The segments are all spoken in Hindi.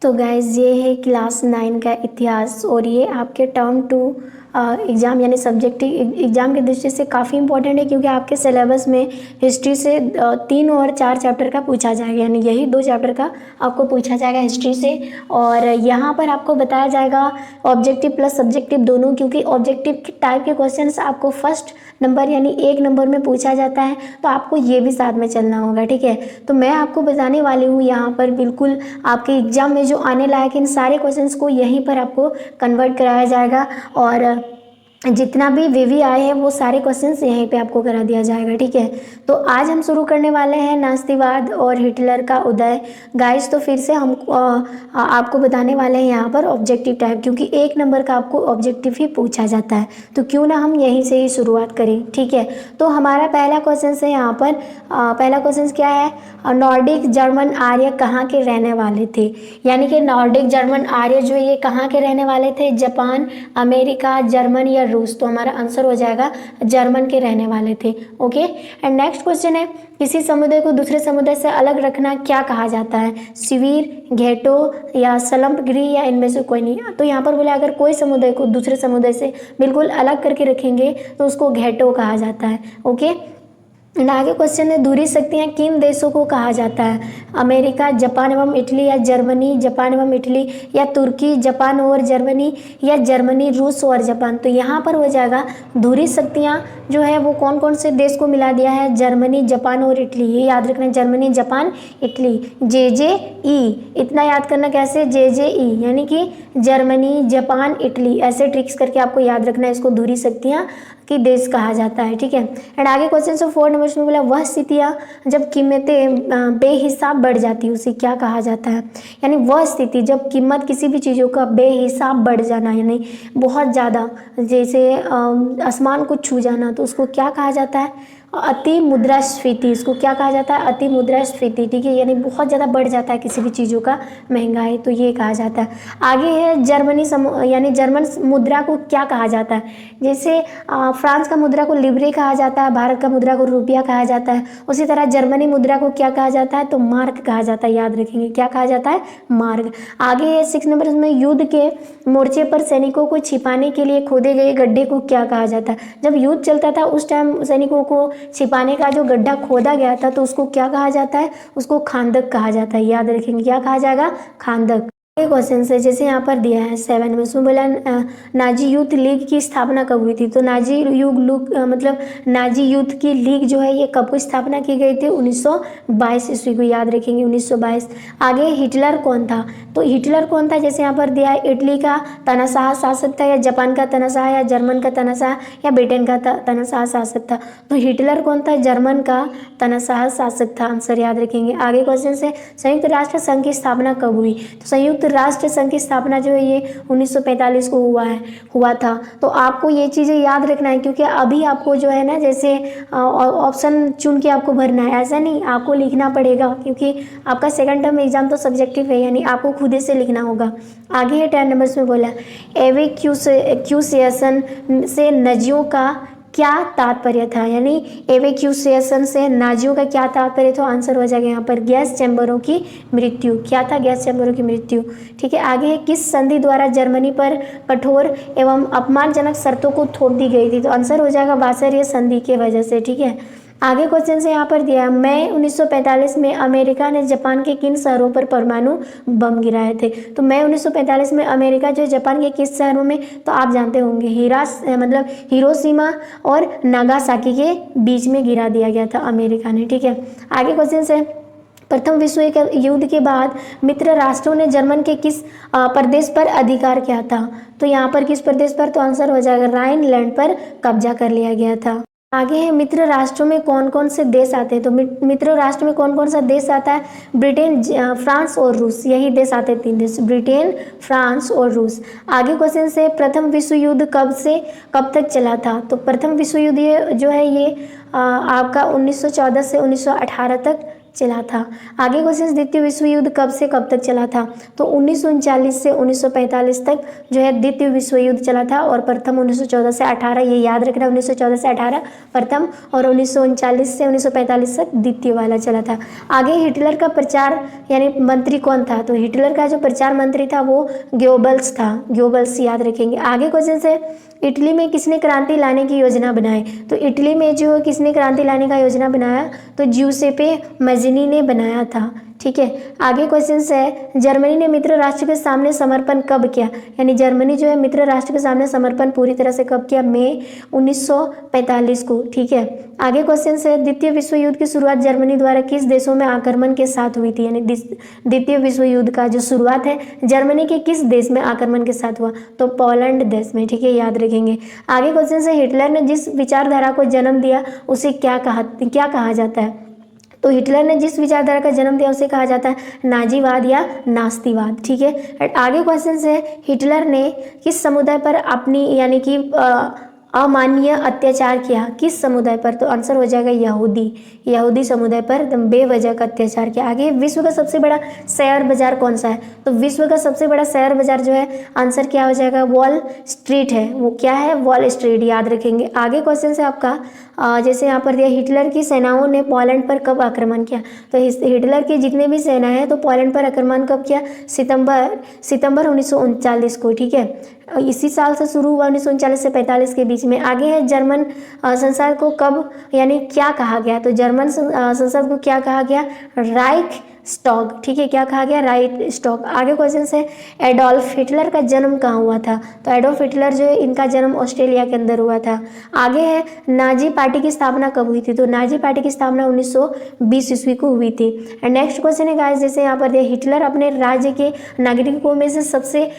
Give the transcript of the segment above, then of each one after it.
तो गाइज़ ये है क्लास 9 का इतिहास और ये आपके टर्म 2 एग्ज़ाम यानी सब्जेक्टिव एग्ज़ाम की दृष्टि से काफ़ी इंपॉर्टेंट है, क्योंकि आपके सिलेबस में हिस्ट्री से 3 और 4 चैप्टर का पूछा जाएगा, यानी यही 2 चैप्टर का आपको पूछा जाएगा हिस्ट्री से। और यहाँ पर आपको बताया जाएगा ऑब्जेक्टिव प्लस सब्जेक्टिव दोनों, क्योंकि ऑब्जेक्टिव टाइप के क्वेश्चंस आपको फर्स्ट नंबर यानी 1 नंबर में पूछा जाता है, तो आपको ये भी साथ में चलना होगा, ठीक है। तो मैं आपको बताने वाली हूँ यहाँ पर बिल्कुल आपके एग्जाम में जो आने लायक इन सारे क्वेश्चंस को यहीं पर आपको कन्वर्ट कराया जाएगा, और जितना भी वीवी आए हैं वो सारे क्वेश्चंस यहीं पे आपको करा दिया जाएगा, ठीक है। तो आज हम शुरू करने वाले हैं नास्तिवाद और हिटलर का उदय। गाइस तो फिर से हम आपको बताने वाले हैं यहाँ पर ऑब्जेक्टिव टाइप, क्योंकि 1 नंबर का आपको ऑब्जेक्टिव ही पूछा जाता है, तो क्यों ना हम यहीं से ही शुरुआत करें, ठीक है। तो हमारा पहला क्वेश्चन है यहाँ पर, पहला क्वेश्चन क्या है, नॉर्डिक जर्मन आर्य कहाँ के रहने वाले थे। यानी कि नॉर्डिक जर्मन आर्य जो ये कहाँ के रहने वाले थे, जापान, अमेरिका, जर्मन या रूस। तो हमारा आंसर हो जाएगा जर्मन के रहने वाले थे, ओके। एंड नेक्स्ट क्वेश्चन है, किसी समुदाय को दूसरे समुदाय से अलग रखना क्या कहा जाता है, शिविर, घेटो या सलंप गृह या इनमें से कोई नहीं। तो यहाँ पर बोला अगर कोई समुदाय को दूसरे समुदाय से बिल्कुल अलग करके रखेंगे तो उसको घेटो कहा जाता है, ओके। आगे क्वेश्चन है, दूरी शक्तियाँ किन देशों को कहा जाता है, अमेरिका, जापान एवं इटली या जर्मनी, जापान एवं इटली या तुर्की, जापान और जर्मनी या जर्मनी, रूस और जापान। तो यहाँ पर हो जाएगा धुरी शक्तियाँ जो है वो कौन कौन से देश को मिला दिया है, जर्मनी, जापान और इटली। ये याद रखना, जर्मनी, जापान, इटली। JJE इतना याद करना कैसे, JJE यानी कि जर्मनी, जापान, इटली, ऐसे ट्रिक्स करके आपको याद रखना है, इसको धुरी शक्तियाँ की देश कहा जाता है, ठीक है। एंड आगे क्वेश्चन 4 नंबर में बोला, वह स्थितियाँ जब कीमतें बेहिसाब बढ़ जाती है उसे क्या कहा जाता है। यानी वह स्थिति जब कीमत किसी भी चीज़ों का बेहिसाब बढ़ जाना, यानी बहुत ज़्यादा, जैसे आसमान को छू जाना, तो उसको क्या कहा जाता है, अति मुद्रास्फीति। इसको क्या कहा जाता है, अति मुद्रास्फीति, ठीक है। यानी बहुत ज़्यादा बढ़ जाता है किसी भी चीज़ों का महंगाई, तो ये कहा जाता है। आगे है जर्मनी यानी जर्मन मुद्रा को क्या कहा जाता है, जैसे फ्रांस का मुद्रा को लिब्रे कहा जाता है, भारत का मुद्रा को रुपया कहा जाता है, उसी तरह जर्मनी मुद्रा को क्या कहा जाता है, तो मार्क कहा जाता है, याद रखेंगे क्या कहा जाता है, मार्क। आगे है 6 नंबर में, युद्ध के मोर्चे पर सैनिकों को छिपाने के लिए खोदे गए गड्ढे को क्या कहा जाता है। जब युद्ध चलता था उस टाइम सैनिकों को छिपाने का जो गड्ढा खोदा गया था तो उसको क्या कहा जाता है, उसको खांदक कहा जाता है, याद रखेंगे क्या कहा जाएगा, खांदक। क्वेश्चन है जैसे यहाँ पर दिया है 7 में, उसमें बोला नाजी यूथ लीग की स्थापना कब हुई थी। तो नाजी मतलब नाजी यूथ की लीग जो है ये कब को स्थापना की गई थी, 1922 ईस्वी को, याद रखेंगे 1922। आगे हिटलर कौन था, तो हिटलर कौन था, जैसे यहाँ पर दिया है, इटली का तानाशाह शासक था, या जापान का तानाशाह, या जर्मन का तानाशाह, या ब्रिटेन का तानाशाह शासक था। तो हिटलर कौन था, जर्मन का तानाशाह शासक था, आंसर याद रखेंगे। आगे क्वेश्चन से, संयुक्त राष्ट्र संघ की स्थापना कब हुई। तो संयुक्त राष्ट्र संघ की स्थापना जो है ये 1945 को हुआ था। तो आपको ये चीज़ें याद रखना है, क्योंकि अभी आपको जो है ना, जैसे ऑप्शन चुन के आपको भरना है, ऐसा नहीं, आपको लिखना पड़ेगा, क्योंकि आपका सेकंड टर्म एग्जाम तो सब्जेक्टिव है, यानी आपको खुद से लिखना होगा। आगे है 10 नंबर में बोला, एवेक्यूएशन से नाजियों का क्या तात्पर्य था। यानी एवेक्यूएशन से नाजियों का क्या तात्पर्य था, आंसर हो जाएगा यहाँ पर गैस चैम्बरों की मृत्यु। क्या था, गैस चैम्बरों की मृत्यु, ठीक है। आगे है, किस संधि द्वारा जर्मनी पर कठोर एवं अपमानजनक शर्तों को थोप दी गई थी। तो आंसर हो जाएगा वार्साई संधि के वजह से, ठीक है। आगे क्वेश्चन से यहाँ पर दिया है, मई 1945 में अमेरिका ने जापान के किन शहरों पर परमाणु बम गिराए थे। तो मई 1945 में अमेरिका जो जापान के किस शहरों में, तो आप जानते होंगे, हिरोशिमा और नागासाकी के बीच में गिरा दिया गया था अमेरिका ने, ठीक है। आगे क्वेश्चन से, प्रथम विश्व युद्ध के बाद मित्र राष्ट्रों ने जर्मन के किस प्रदेश पर अधिकार किया था। तो यहाँ पर किस प्रदेश पर, तो आंसर हो जाएगा राइनलैंड पर कब्जा कर लिया गया था। आगे है, मित्र राष्ट्रों में कौन कौन से देश आते हैं। तो मित्र राष्ट्र में कौन कौन सा देश आता है, ब्रिटेन, फ्रांस और रूस, यही देश आते हैं, 3 देश, ब्रिटेन, फ्रांस और रूस। आगे क्वेश्चन से, प्रथम विश्व युद्ध कब से कब तक चला था। तो प्रथम विश्व युद्ध जो है ये आपका 1914 से 1918 तक चला था। आगे क्वेश्चन, द्वितीय विश्व युद्ध कब से कब तक चला था? तो 1939 से 1945 तक जो है द्वितीय विश्व युद्ध चला था, और प्रथम 1914 से 18, ये याद रखना, 1914 से 18 प्रथम और 1939 से 1945 तक द्वितीय वाला चला था। आगे हिटलर का प्रचार यानी मंत्री कौन था? तो हिटलर का जो प्रचार मंत्री था वो गोबल्स था, गोबल्स याद रखेंगे। आगे क्वेश्चन से, इटली में किसने क्रांति लाने की योजना बनाई? तो इटली में जो किसने क्रांति लाने का योजना बनाया? तो ज्यूसेपे मज़नी ने बनाया था, ठीक है। आगे क्वेश्चन है, जर्मनी ने मित्र राष्ट्र के सामने समर्पण कब किया? यानी जर्मनी जो है मित्र राष्ट्र के सामने समर्पण पूरी तरह से कब किया? मई 1945 को, ठीक है। आगे क्वेश्चन है, द्वितीय विश्व युद्ध की शुरुआत जर्मनी द्वारा किस देशों में आक्रमण के साथ हुई थी? यानी द्वितीय विश्व युद्ध का जो शुरुआत है जर्मनी के किस देश में आक्रमण के साथ हुआ? तो पोलैंड देश में, ठीक है, याद रखेंगे। आगे क्वेश्चन है, हिटलर ने जिस विचारधारा को जन्म दिया उसे क्या कहा जाता है? तो हिटलर ने जिस विचारधारा का जन्म दिया उसे कहा जाता है नाजीवाद या नास्तिवाद, ठीक है। आगे क्वेश्चन है, हिटलर ने किस समुदाय पर अपनी यानी कि अमानवीय अत्याचार किया? किस समुदाय पर? तो आंसर हो जाएगा यहूदी समुदाय पर बेवजह का अत्याचार किया। आगे, विश्व का सबसे बड़ा शेयर बाजार कौन सा है? तो विश्व का सबसे बड़ा शेयर बाजार जो है आंसर क्या हो जाएगा? वॉल स्ट्रीट है। वो क्या है? वॉल स्ट्रीट, याद रखेंगे। आगे क्वेश्चन है आपका, जैसे यहाँ पर दिया, हिटलर की सेनाओं ने पोलैंड पर कब आक्रमण किया? तो हिटलर की जितने भी सेना है तो पोलैंड पर आक्रमण कब किया? सितंबर 1939 को, ठीक है। इसी साल से शुरू हुआ, 1939 से 45 के बीच में। आगे है, जर्मन संसद को कब यानी क्या कहा गया? तो जर्मन संसद को क्या कहा गया? राइख स्टॉक, ठीक है, क्या कहा गया? Right stock. आगे क्वेश्चन है, एडोल्फ हिटलर का जन्म कहाँ हुआ था? तो एडोल्फ हिटलर जो है इनका जन्म ऑस्ट्रेलिया के अंदर हुआ था। आगे है, नाजी पार्टी की स्थापना कब हुई थी? तो नाजी पार्टी की स्थापना 1920 ईस्वी को हुई थी। एंड नेक्स्ट क्वेश्चन है गाइस, जैसे यहाँ पर हिटलर अपने राज्य के नागरिकों में से सबसे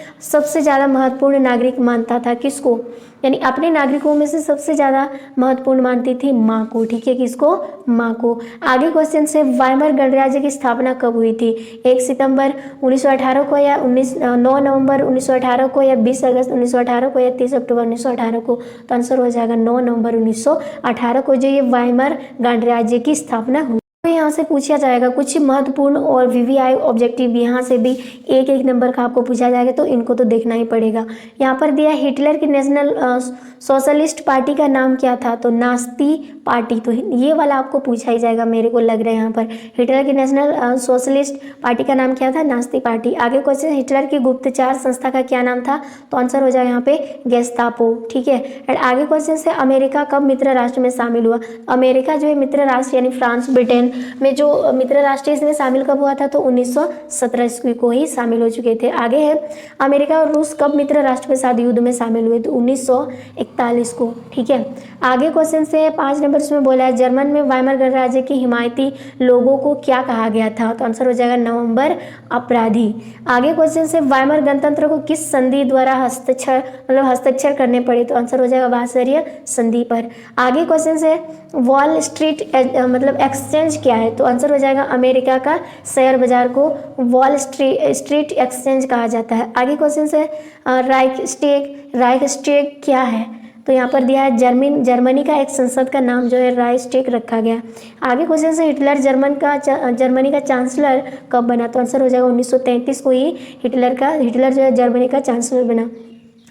ज़्यादा महत्वपूर्ण नागरिक मानता था किसको? यानी अपने नागरिकों में से सबसे ज़्यादा महत्वपूर्ण मानती थी माँ को, ठीक है, किसको? माँ को। आगे क्वेश्चन से, वाइमर गणराज्य की स्थापना कब हुई थी? 1 सितंबर 1918 को या 9 नवंबर 1918 को या 20 अगस्त 1918 को या 30 अक्टूबर 1918 को? तो आंसर हो जाएगा 9 नवंबर 1918 को जो ये वाइमर गणराज्य की स्थापना हुई। तो यहाँ से पूछा जाएगा कुछ महत्वपूर्ण और वीवीआई ऑब्जेक्टिव, यहाँ से भी एक नंबर का आपको पूछा जाएगा, तो इनको तो देखना ही पड़ेगा। यहाँ पर दिया, हिटलर की नेशनल सोशलिस्ट पार्टी का नाम क्या था? तो नास्ती पार्टी। तो ये वाला आपको पूछा ही जाएगा, मेरे को लग रहा है यहाँ पर। हिटलर की नेशनल सोशलिस्ट पार्टी का नाम क्या था? नास्ती पार्टी। आगे क्वेश्चन, हिटलर की गुप्तचर संस्था का क्या नाम था? तो आंसर हो जाएगा यहाँ पे गेस्तापो, ठीक है। एंड आगे क्वेश्चन से, अमेरिका कब मित्र राष्ट्र में शामिल हुआ? अमेरिका जो है मित्र राष्ट्र यानी फ्रांस, ब्रिटेन में जो मित्र राष्ट्र इसमें शामिल कब हुआ था? तो 1917 ईस्वी को ही शामिल हो चुके थे। आगे है, अमेरिका और रूस कब मित्र राष्ट्र के साथ युद्ध में शामिल हुए? तो 1941 को, ठीक है। आगे क्वेश्चन से 5 नंबर इसमें बोला है, जर्मन में वाइमर गणराज्य की हिमायती लोगों को क्या कहा गया था? तो आंसर हो जाएगा नवंबर अपराधी। आगे क्वेश्चन से, वाइमर गणतंत्र को किस संधि द्वारा हस्ताक्षर करने पड़े? तो आंसर हो जाएगा वार्षिक संधि पर। आगे क्वेश्चन से, वॉल स्ट्रीट मतलब एक्सचेंज क्या है? तो आंसर हो जाएगा अमेरिका का शेयर बाजार को वॉल स्ट्रीट एक्सचेंज कहा जाता है। आगे क्वेश्चन से, राइक्सटेग क्या है? तो यहाँ पर दिया है, जर्मनी का एक संसद का नाम जो है राइक्सटेग रखा गया। आगे क्वेश्चन से, हिटलर जर्मनी का चांसलर कब बना? तो आंसर हो जाएगा 1933 को ही हिटलर जो है जर्मनी का चांसलर बना।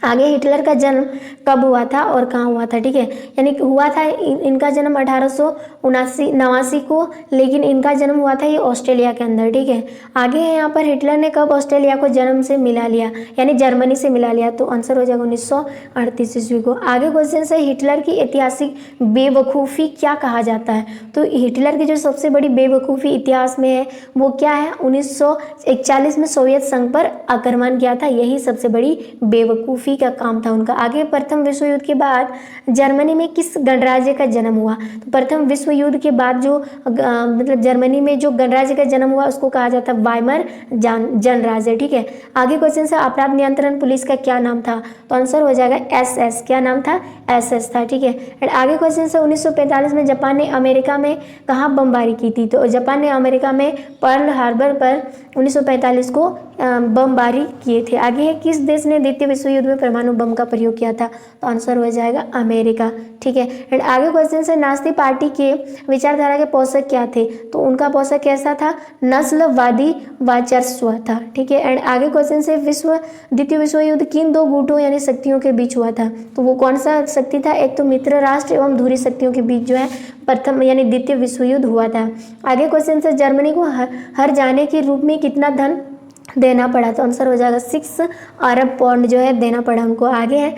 आगे, हिटलर का जन्म कब हुआ था और कहाँ हुआ था? ठीक है, यानी हुआ था इनका जन्म 1889 को, लेकिन इनका जन्म हुआ था ये ऑस्ट्रेलिया के अंदर, ठीक है। आगे है यहाँ पर, हिटलर ने कब ऑस्ट्रेलिया को जन्म से मिला लिया यानी जर्मनी से मिला लिया? तो आंसर हो जाएगा 1938 ईस्वी को। आगे क्वेश्चन से, हिटलर की ऐतिहासिक बेवकूफ़ी क्या कहा जाता है? तो हिटलर की जो सबसे बड़ी बेवकूफ़ी इतिहास में है वो क्या है? 1941 में सोवियत संघ पर आक्रमण किया था, यही सबसे बड़ी बेवकूफ़ी का काम था उनका। आगे, प्रथम विश्व युद्ध के बाद जर्मनी में किस गणराज्य का जन्म हुआ? तो प्रथम विश्व युद्ध के बाद जो मतलब जर्मनी में जो गणराज्य का जन्म हुआ उसको कहा जाता है वाइमर जनराज्य, ठीक है। आगे क्वेश्चन से, अपराध नियंत्रण पुलिस का क्या नाम था? तो आंसर हो जाएगा SS। क्या नाम था? SS था, ठीक है। एंड आगे क्वेश्चन से, 1945 में जापान ने अमेरिका में कहाँ बमबारी की थी? तो जापान ने अमेरिका में पर्ल हार्बर पर 1945 को बमबारी किए थे। आगे है, किस देश ने द्वितीय विश्व युद्ध में परमाणु बम का प्रयोग किया था? तो आंसर हो जाएगा अमेरिका। ठीक है। एंड आगे क्वेश्चन है, नास्ती पार्टी के विचारधारा के पोषक क्या थे? तो उनका पोषक कैसा था? नस्लवादी वर्चस्व था। ठीक है। एंड आगे क्वेश्चन से द्वितीय विश्व युद्ध किन दो गुटों यानी शक्तियों के बीच हुआ था? तो वो कौन सा शक्ति था? एक तो मित्र राष्ट्र एवं धुरी शक्तियों के बीच जो है प्रथम यानी द्वितीय विश्व युद्ध हुआ था। आगे क्वेश्चन से, जर्मनी को हर जाने के रूप में कितना धन देना पड़ा? तो आंसर हो जाएगा 6 अरब पाउंड जो है देना पड़ा उनको। आगे है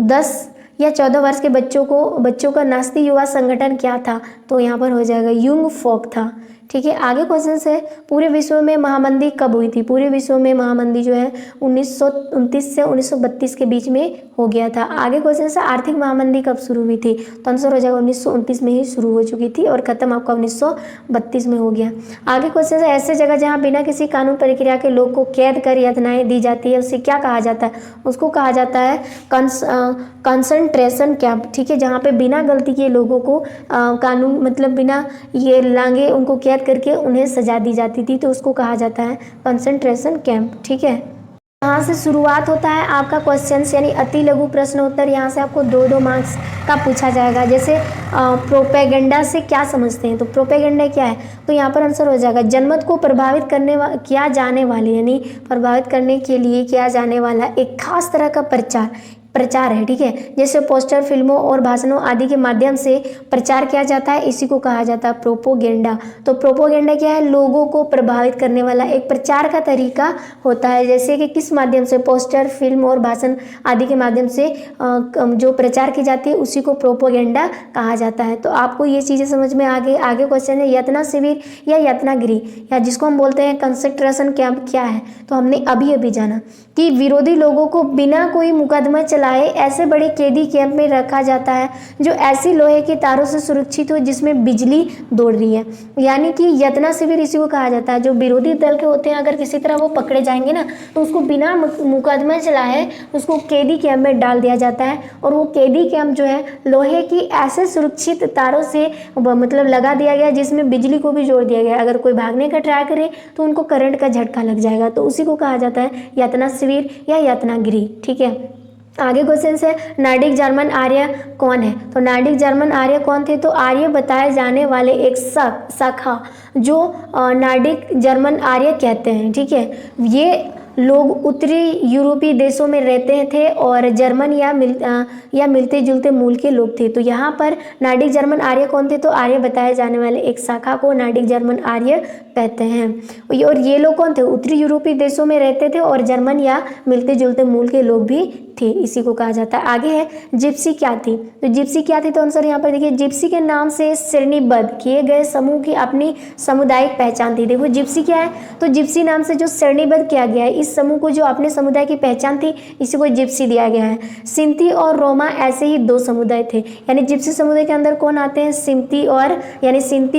10 या 14 वर्ष के बच्चों का नास्ती युवा संगठन क्या था? तो यहाँ पर हो जाएगा युंग फोक था। ठीक है। आगे क्वेश्चन है, पूरे विश्व में महामंदी कब हुई थी? पूरे विश्व में महामंदी जो है 1929 से 1932 के बीच में हो गया था। आगे क्वेश्चन है, आर्थिक महामंदी कब शुरू हुई थी? तो आंसर हो जाएगा 1929 में ही शुरू हो चुकी थी और खत्म आपका 1932 में हो गया। आगे क्वेश्चन है, ऐसे जगह जहाँ बिना किसी कानून प्रक्रिया के लोग को कैद कर यातनाएं दी जाती है उसे क्या कहा जाता है? उसको कहा जाता है कंसंट्रेशन कैंप। ठीक है। जहाँ पे बिना गलती के लोगों को कानून मतलब बिना ये लांगे उनको कैद करके उन्हें सजा दी जाती थी, तो उसको कहा जाता है कंसंट्रेशन कैंप। ठीक है। यहाँ से शुरुआत होता है आपका क्वेश्चन यानी अति लघु प्रश्न उत्तर। यहाँ से आपको 2-2 मार्क्स का पूछा जाएगा। जैसे प्रोपेगेंडा से क्या समझते हैं? तो प्रोपेगेंडा क्या है? तो यहाँ पर आंसर हो जाएगा जनमत को प्रभावित किया जाने वाले यानी प्रभावित करने के लिए किया जाने वाला एक खास तरह का प्रचार है। ठीक है। जैसे पोस्टर, फिल्मों और भाषणों आदि के माध्यम से प्रचार किया जाता है, इसी को कहा जाता है प्रोपोगेंडा। तो प्रोपोगेंडा क्या है? लोगों को प्रभावित करने वाला एक प्रचार का तरीका होता है। जैसे कि किस माध्यम से? पोस्टर, फिल्म और भाषण आदि के माध्यम से जो प्रचार की जाती है उसी को प्रोपोगेंडा कहा जाता है। तो आपको ये चीज़ें समझ में आगे क्वेश्चन है, यातना शिविर या यातनागृह या जिसको हम बोलते हैं कंसंट्रेशन कैंप क्या है? तो हमने अभी जाना कि विरोधी लोगों को बिना कोई मुकदमा चलाए ऐसे बड़े कैदी कैंप में रखा जाता है जो ऐसी लोहे के तारों से सुरक्षित हो जिसमें बिजली दौड़ रही है। यानी कि यातना शिविर इसी को कहा जाता है। जो विरोधी दल के होते हैं अगर किसी तरह वो पकड़े जाएंगे ना तो उसको बिना मुकदमा चलाए उसको कैदी कैंप में डाल दिया जाता है। और वो कैदी कैंप जो है लोहे की ऐसे सुरक्षित तारों से मतलब लगा दिया गया जिसमें बिजली को भी जोड़ दिया गया। अगर कोई भागने का ट्राई करे तो उनको करंट का झटका लग जाएगा। तो उसी को कहा जाता है यातना शिविर या यातनागृह। ठीक है। आगे क्वेश्चन है, नार्डिक जर्मन आर्य कौन है? तो नार्डिक जर्मन आर्य कौन थे? तो आर्य बताए जाने वाले एक शाखा जो नार्डिक जर्मन आर्य कहते हैं। ठीक है। ये लोग उत्तरी यूरोपीय देशों में रहते थे और जर्मन या मिलते जुलते मूल के लोग थे। तो यहाँ पर नार्डिक जर्मन आर्य कौन थे? तो आर्य बताए जाने वाले एक शाखा को नार्डिक जर्मन आर्य कहते हैं। और ये लोग कौन थे? उत्तरी यूरोपीय देशों में रहते थे और जर्मन या मिलते जुलते मूल के लोग भी थे, इसी को कहा जाता है। आगे है जिप्सी क्या थी? तो जिप्सी क्या थी? तो आंसर यहाँ पर देखिए, जिप्सी के नाम से श्रेणीबद्ध किए गए समूह की अपनी सामुदायिक पहचान थी। देखो जिप्सी क्या है? तो जिप्सी नाम से जो श्रेणीबद्ध किया गया है इस समूह को जो अपने समुदाय की पहचान थी इसी को जिप्सी दिया गया है। सिंथी और रोमा ऐसे ही 2 समुदाय थे। यानी जिप्सी समुदाय के अंदर कौन आते हैं? सिंथी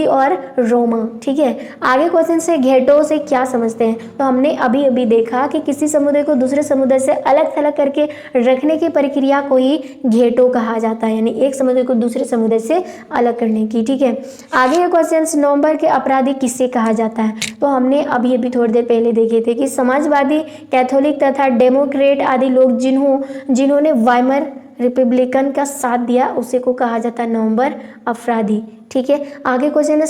और रोमा। ठीक है। आगे क्वेश्चन से घेटो से क्या समझते हैं? तो हमने अभी देखा कि किसी समुदाय को दूसरे समुदाय से अलग थलग करके रखने की प्रक्रिया को ही घेटो कहा जाता है। यानी एक समुदाय को दूसरे समुदाय से अलग करने की। ठीक है। आगे क्वेश्चन, नवंबर के अपराधी किसे कहा जाता है? तो हमने अभी थोड़ी देर पहले देखे थे कि समाजवादी, कैथोलिक तथा डेमोक्रेट आदि लोग जिन्होंने वाइमर रिपब्लिकन का साथ दिया उसे को कहा जाता है नवंबर अपराधी। ठीक है। आगे क्वेश्चन है,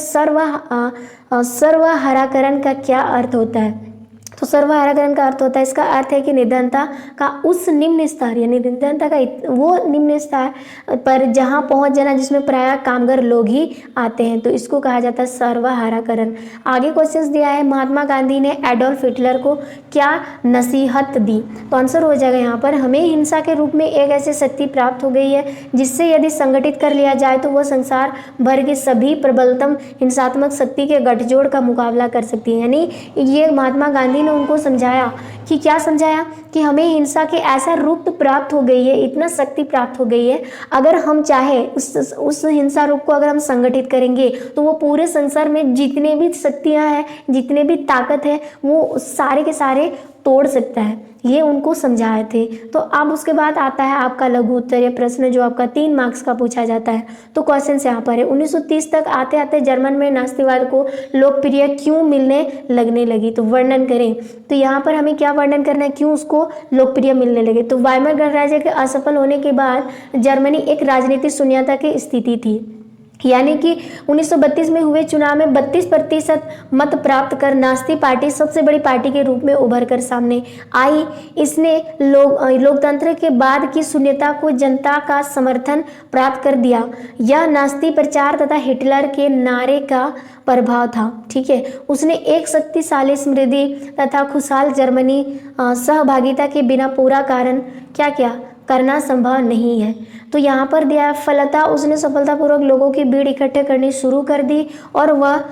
सर्वहाराकरण का क्या अर्थ होता है? तो सर्वहाराकरण का अर्थ होता है, इसका अर्थ है कि निर्धनता का उस निम्न स्तर यानी निर्धनता का वो निम्न स्तर पर जहां पहुंच जाना जिसमें प्रायः कामगार लोग ही आते हैं, तो इसको कहा जाता है सर्वहाराकरण। आगे क्वेश्चन दिया है, महात्मा गांधी ने एडोल्फ हिटलर को क्या नसीहत दी? तो आंसर हो जाएगा यहाँ पर, हमें हिंसा के रूप में एक ऐसी शक्ति प्राप्त हो गई है जिससे यदि संगठित कर लिया जाए तो वह संसार भर के सभी प्रबलतम हिंसात्मक शक्ति के गठजोड़ का मुकाबला कर सकती है। यानी ये महात्मा गांधी ने उनको समझाया कि क्या समझाया कि हमें हिंसा के ऐसा रूप प्राप्त हो गई है, इतना शक्ति प्राप्त हो गई है, अगर हम चाहे उस हिंसा रूप को अगर हम संगठित करेंगे तो वो पूरे संसार में जितने भी शक्तियां हैं, जितने भी ताकत है, वो सारे के सारे तोड़ सकता है। ये उनको समझाए थे। तो अब उसके बाद आता है आपका लघु उत्तर या प्रश्न जो आपका 3 मार्क्स का पूछा जाता है। तो क्वेश्चन यहाँ पर है, 1930 तक आते आते जर्मन में नास्तिकवाद को लोकप्रिय क्यों मिलने लगने लगी? तो वर्णन करें। तो यहाँ पर हमें क्या वर्णन करना है क्यों उसको लोकप्रिय मिलने लगे। तो वाइमर गणराज्य के असफल होने के बाद जर्मनी एक राजनीतिक शून्यता की स्थिति थी, यानी कि 1932 में हुए चुनाव में 32% मत प्राप्त कर नास्ती पार्टी सबसे बड़ी पार्टी के रूप में उभर कर सामने आई। इसने लोकतंत्र के बाद की शून्यता को जनता का समर्थन प्राप्त कर दिया। यह नास्ती प्रचार तथा हिटलर के नारे का प्रभाव था। ठीक है, उसने एक शक्तिशाली समृद्धि तथा खुशहाल जर्मनी सहभागिता के बिना पूरा कारण क्या क्या करना संभव नहीं है। तो यहाँ पर दिया फलता, उसने सफलतापूर्वक लोगों की भीड़ इकट्ठे करनी शुरू कर दी और वह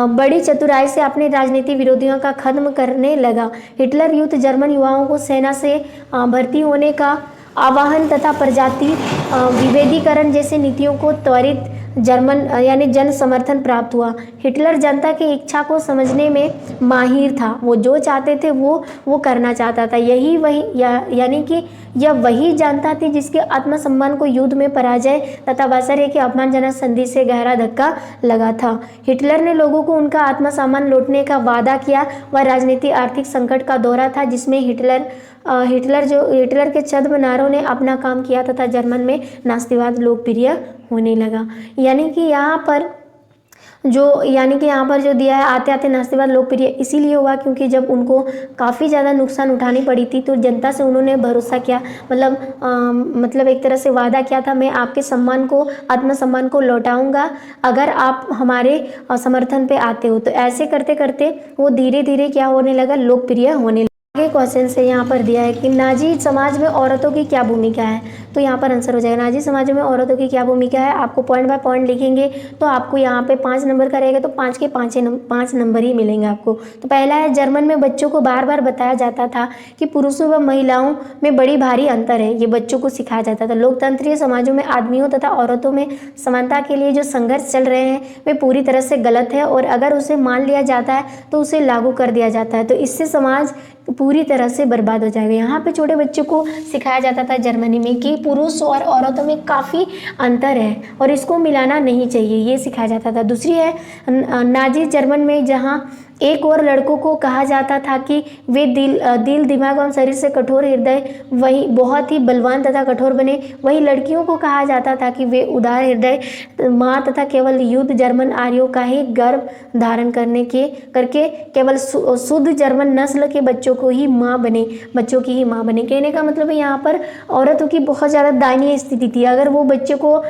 बड़ी चतुराई से अपने राजनीतिक विरोधियों का खत्म करने लगा। हिटलर युद्ध जर्मन युवाओं को सेना से भर्ती होने का आह्वान तथा प्रजाति विभेदीकरण जैसे नीतियों को त्वरित जर्मन यानी जन समर्थन प्राप्त हुआ। हिटलर जनता की इच्छा को समझने में माहिर था, वो जो चाहते थे वो करना चाहता था। यही वही यानी कि यह वही जानता थी जिसके आत्मसम्मान को युद्ध में पराजय तथा वासर्य की अपमानजनक संधि से गहरा धक्का लगा था। हिटलर ने लोगों को उनका आत्मसम्मान लौटने का वादा किया। वह राजनीतिक आर्थिक संकट का दौरा था जिसमें हिटलर के छद्मनारों ने अपना काम किया तथा जर्मन में नास्तिवाद लोकप्रिय होने लगा। यानी कि यहाँ पर जो दिया है, आते आते नास्तिवाद लोकप्रिय इसीलिए हुआ क्योंकि जब उनको काफ़ी ज़्यादा नुकसान उठानी पड़ी थी तो जनता से उन्होंने भरोसा किया, मतलब एक तरह से वादा किया था, मैं आपके आत्मसम्मान को लौटाऊंगा अगर आप हमारे समर्थन पे आते हो। तो ऐसे करते करते वो धीरे धीरे क्या होने लगा, लोकप्रिय होने लगा। आगे क्वेश्चन से यहाँ पर दिया है कि नाजी समाज में औरतों की क्या भूमिका है। तो यहाँ पर आंसर हो जाएगा नाजी समाज में औरतों की क्या भूमिका है। आपको पॉइंट बाय पॉइंट लिखेंगे तो आपको यहाँ पे 5 नंबर का रहेगा तो 5 के 5 नंबर ही मिलेंगे आपको। तो पहला है, जर्मन में बच्चों को बार बार बताया जाता था कि पुरुषों व महिलाओं में बड़ी भारी अंतर है, ये बच्चों को सिखाया जाता था। लोकतंत्रीय समाजों में आदमियों तथा औरतों में समानता के लिए जो संघर्ष चल रहे हैं वे पूरी तरह से गलत है और अगर उसे मान लिया जाता है तो उसे लागू कर दिया जाता है, तो इससे समाज पूरी तरह से बर्बाद हो जाएगा। यहाँ पे छोटे बच्चों को सिखाया जाता था जर्मनी में कि पुरुष और औरतों में काफ़ी अंतर है और इसको मिलाना नहीं चाहिए, ये सिखाया जाता था। दूसरी है, नाजी जर्मन में जहाँ एक और लड़कों को कहा जाता था कि वे दिल दिमाग एवं शरीर से कठोर हृदय वही बहुत ही बलवान तथा कठोर बने, वही लड़कियों को कहा जाता था कि वे उदार हृदय माँ तथा केवल युद्ध जर्मन आर्यों का ही गर्भ धारण करके केवल शुद्ध जर्मन नस्ल के बच्चों की ही माँ बने। कहने का मतलब है यहाँ पर औरतों की बहुत ज़्यादा दयनीय स्थिति थी। अगर वो बच्चे को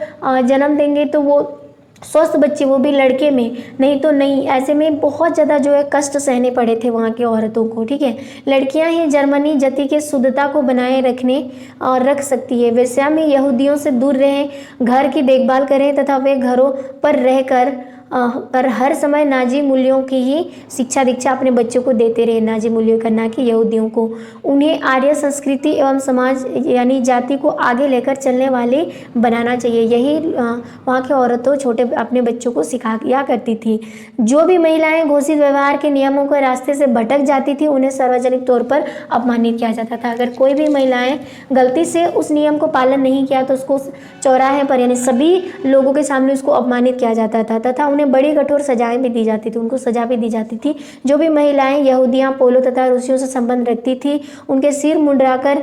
जन्म देंगे तो वो स्वस्थ बच्चे, वो भी लड़के में, नहीं तो नहीं, ऐसे में बहुत ज़्यादा जो है कष्ट सहने पड़े थे वहाँ की औरतों को। ठीक है, लड़कियाँ ही जर्मनी जाति के शुद्धता को बनाए रख सकती है। वेश्या में यहूदियों से दूर रहें, घर की देखभाल करें तथा वे घरों पर रहकर हर समय नाजी मूल्यों की ही शिक्षा दीक्षा अपने बच्चों को देते रहे, नाजी मूल्यों का, ना कि यहूदियों को। उन्हें आर्य संस्कृति एवं समाज यानी जाति को आगे लेकर चलने वाले बनाना चाहिए, यही वहाँ की औरतों छोटे अपने बच्चों को सिखाया करती थी। जो भी महिलाएं घोषित व्यवहार के नियमों के रास्ते से भटक जाती थी उन्हें सार्वजनिक तौर पर अपमानित किया जाता था। अगर कोई भी महिलाएं गलती से उस नियम को पालन नहीं किया तो उसको चौराहे पर यानी सभी लोगों के सामने उसको अपमानित किया जाता था तथा उन्हें बड़ी कठोर सजाएं भी दी जाती थी, उनको सजा भी दी जाती थी। जो भी महिलाएं यहूदियाँ, पोलो तथा रूसियों से संबंध रखती थी उनके सिर मुंडराकर,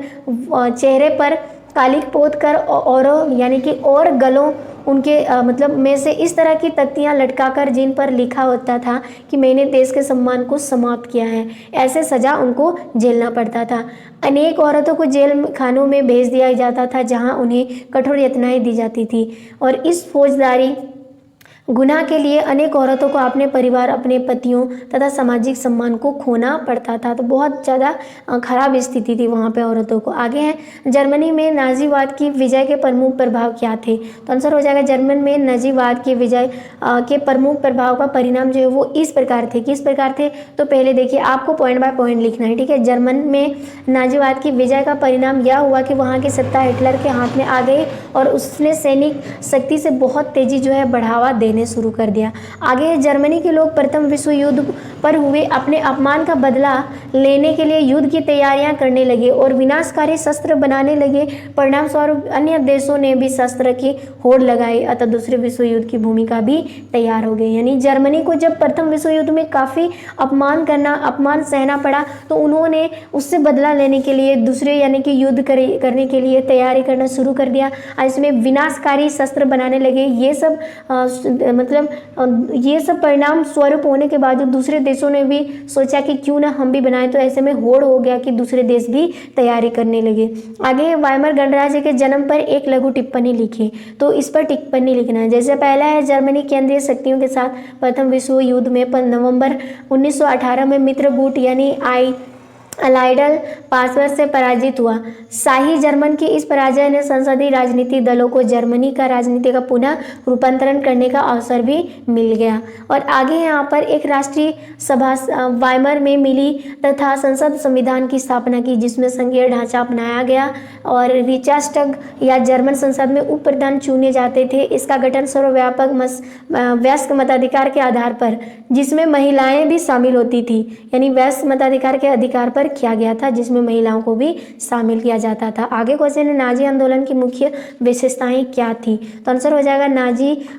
चेहरे पर कालिक पोत कर और गलों उनके मतलब में से इस तरह की तख्तियाँ लटकाकर जिन पर लिखा होता था कि मैंने देश के सम्मान को समाप्त किया है, ऐसे सजा उनको झेलना पड़ता था। अनेक औरतों को जेल खानों में भेज दिया जाता था जहां उन्हें कठोर यातनाएं दी जाती थी और इस फौजदारी गुनाह के लिए अनेक औरतों को अपने परिवार, अपने पतियों तथा सामाजिक सम्मान को खोना पड़ता था। तो बहुत ज़्यादा खराब स्थिति थी वहाँ पे औरतों को। आगे है, जर्मनी में नाजीवाद की विजय के प्रमुख प्रभाव क्या थे। तो आंसर हो जाएगा, जर्मन में नाजीवाद की विजय के प्रमुख प्रभाव का परिणाम जो है वो इस प्रकार थे। किस प्रकार थे, तो पहले देखिए आपको पॉइंट बाय पॉइंट लिखना है। ठीक है, जर्मन में नाजीवाद की विजय का परिणाम यह हुआ कि वहाँ की सत्ता हिटलर के हाथ में आ गई और उसने सैनिक शक्ति से बहुत तेजी जो है बढ़ावा देने करने शुरू कर दिया। आगे जर्मनी के लोग प्रथम विश्व युद्ध पर हुए अपने अपमान का बदला लेने के लिए युद्ध की तैयारियां करने लगे और विनाशकारी शस्त्र बनाने लगे। परिणाम स्वरूप अन्य देशों ने भी शस्त्र की होड़ लगाई, अतः दूसरे विश्व युद्ध की भूमिका भी तैयार हो गई। यानी जर्मनी को जब प्रथम विश्व युद्ध में काफ़ी अपमान सहना पड़ा, तो उन्होंने उससे बदला लेने के लिए दूसरे यानी कि युद्ध करने के लिए तैयारी करना शुरू कर दिया। इसमें विनाशकारी शस्त्र बनाने लगे। ये सब ये सब परिणाम स्वरूप होने के बाद दूसरे देशों ने भी सोचा कि क्यों ना हम भी बनाएं, तो ऐसे में होड़ हो गया कि दूसरे देश भी तैयारी करने लगे। आगे वाइमर गणराज्य के जन्म पर एक लघु टिप्पणी लिखी, तो इस पर टिप्पणी लिखना है। जैसे पहला है, जर्मनी केंद्रीय शक्तियों के साथ प्रथम विश्व युद्ध में नवंबर 1918 में मित्र गुट यानी अलाइडल पासवर से पराजित हुआ। शाही जर्मन की इस पराजय ने संसदीय राजनीतिक दलों को जर्मनी का राजनीति का पुनः रूपांतरण करने का अवसर भी मिल गया। और आगे यहाँ पर एक राष्ट्रीय सभा वाइमर में मिली तथा संसद संविधान की स्थापना की, जिसमें संघीय ढांचा अपनाया गया और रिचास्टग या जर्मन संसद में उप प्रधान चुने जाते थे। इसका गठन सर्वव्यापक वयस्क मताधिकार के आधार पर, जिसमें महिलाएं भी शामिल होती थी, यानी वयस्क मताधिकार के अधिकार पर किया गया था, जिसमें महिलाओं को भी शामिल किया जाता था। आगे क्वेश्चन है, नाजी आंदोलन की मुख्य विशेषताएं क्या थी? तो आंसर हो जाएगा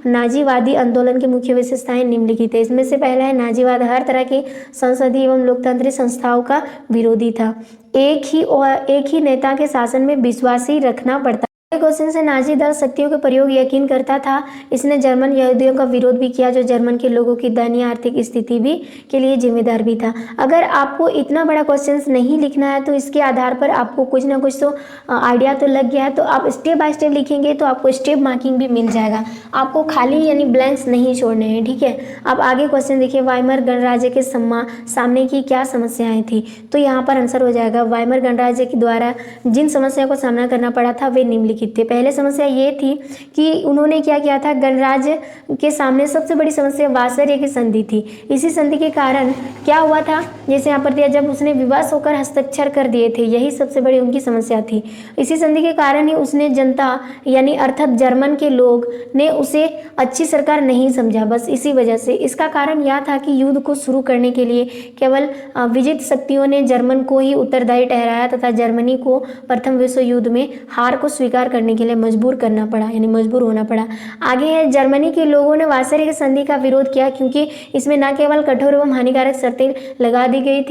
नाजीवादी आंदोलन की मुख्य विशेषताएं निम्नलिखित है। इसमें से पहला है, नाजीवाद हर तरह की संसदीय एवं लोकतांत्रिक संस्थाओं का विरोधी था। एक ही नेता के शासन में विश्वासी रखना पड़ता। क्वेश्चन से, नाजी दल शक्तियों के प्रयोग यकीन करता था। इसने जर्मन यहूदियों का विरोध भी किया, जो जर्मन के लोगों की दयनीय आर्थिक स्थिति भी के लिए जिम्मेदार भी था। अगर आपको इतना बड़ा क्वेश्चन नहीं लिखना है, तो इसके आधार पर आपको कुछ ना कुछ तो आइडिया तो लग गया है, तो आप स्टेप बाय स्टेप लिखेंगे तो आपको स्टेप मार्किंग भी मिल जाएगा। आपको खाली यानी ब्लैंक्स नहीं छोड़ने हैं, ठीक है। अब आगे क्वेश्चन देखिए, वाइमर गणराज्य के सामने की क्या समस्याएं थी? तो यहाँ पर आंसर हो जाएगा, वाइमर गणराज्य के द्वारा जिन समस्याओं का सामना करना पड़ा था वे निम्नलिखित थे। पहले समस्या ये थी कि उन्होंने क्या किया था, गणराज्य के सामने सबसे बड़ी समस्या वासर्य की संधि थी। इसी संधि के कारण क्या हुआ था, जैसे यहाँ पर दिया, जब उसने विवश होकर हस्ताक्षर कर दिए थे, यही सबसे बड़ी उनकी समस्या थी। इसी संधि के कारण ही उसने जनता यानी अर्थात जर्मन के लोग ने उसे अच्छी सरकार नहीं समझा, बस इसी वजह से। इसका कारण यह था कि युद्ध को शुरू करने के लिए केवल विजित शक्तियों ने जर्मन को ही उत्तरदायी ठहराया तथा जर्मनी को प्रथम विश्व युद्ध में हार को स्वीकार करने के लिए मजबूर करना पड़ा, यानी मजबूर होना पड़ा। आगे है, जर्मनी के लोगों ने वासर्य की संधि का विरोध किया, क्योंकि इसमें न केवल कठोर एवं हानिकारक शर्तें लादी गई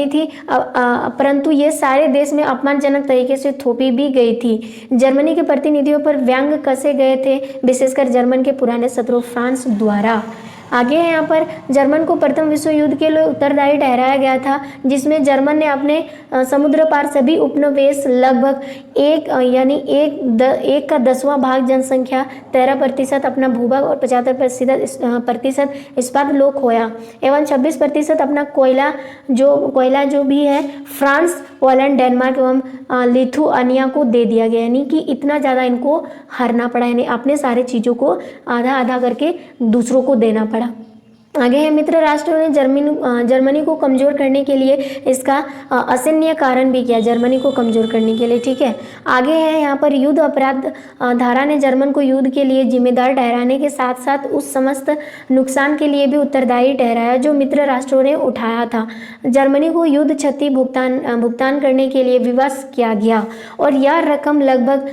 थी, परंतु ये सारे देश में अपमानजनक तरीके से थोपी भी गई थी। जर्मनी के प्रतिनिधियों पर व्यंग कसे गए थे, विशेषकर जर्मन के पुराने शत्रु फ्रांस द्वारा। आगे है, यहाँ पर जर्मन को प्रथम विश्व युद्ध के लिए उत्तरदायी ठहराया गया था, जिसमें जर्मन ने अपने समुद्र पार सभी उपनिवेश लगभग एक का 10वां भाग जनसंख्या 13% अपना भूभाग और 75% इस्पात लोग खोया एवं 26% अपना कोयला जो भी है फ्रांस, पोलैंड, डेनमार्क एवं लिथुआनिया को दे दिया गया। यानी कि इतना ज़्यादा इनको हारना पड़ा, यानी अपने सारे चीज़ों को आधा आधा करके दूसरों को देना पड़ा। आगे है, मित्र राष्ट्रों ने जर्मनी को कमज़ोर करने के लिए इसका असहनीय कारण भी किया, जर्मनी को कमज़ोर करने के लिए, ठीक है। आगे है, यहाँ पर युद्ध अपराध धारा ने जर्मन को युद्ध के लिए जिम्मेदार ठहराने के साथ साथ उस समस्त नुकसान के लिए भी उत्तरदायी ठहराया जो मित्र राष्ट्रों ने उठाया था। जर्मनी को युद्ध क्षति भुगतान करने के लिए विवश किया गया और यह रकम लगभग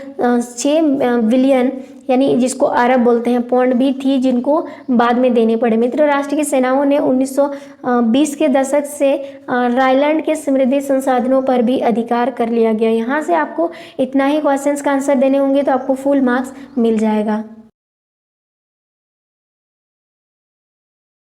6 बिलियन यानी जिसको अरब बोलते हैं पौंड भी थी, जिनको बाद में देने पड़े। मित्र राष्ट्र की सेनाओं ने 1920 के दशक से राइनलैंड के समृद्धि संसाधनों पर भी अधिकार कर लिया गया। यहाँ से आपको इतना ही क्वेश्चंस का आंसर देने होंगे तो आपको फुल मार्क्स मिल जाएगा।